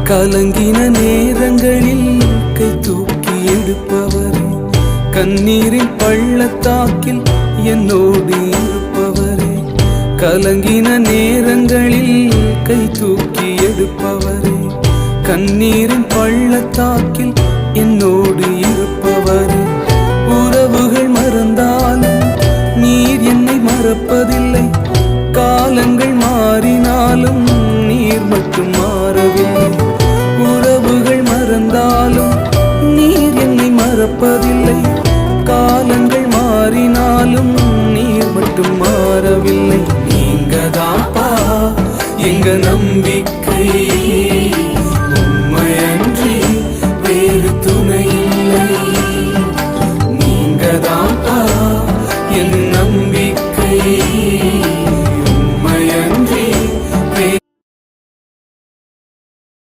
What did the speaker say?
கலங்கின நேரங்களில் கை தூக்கி எடுப்பவரே, கண்ணீரின் பள்ளத்தாக்கில் என்னோடு இருப்பவரே. கலங்கின நேரங்களில் கை தூக்கி எடுப்பவரே, கண்ணீரின் பள்ளத்தாக்கில் என்னோடு இருப்பவரே. உறவுகள் மறந்தாலும் நீர் என்னை மறப்பதில்லை, காலங்கள் மாறினாலும் நீர் மட்டும் மாறவில்லை. உறவுகள் மறந்தாலும் நீர் என்னை மறப்பதில்லை, காலங்கள் மாறினாலும் நீர் மட்டும் மாறவில்லை. நீங்கதாப்பா எங்க நம்பிக்கை.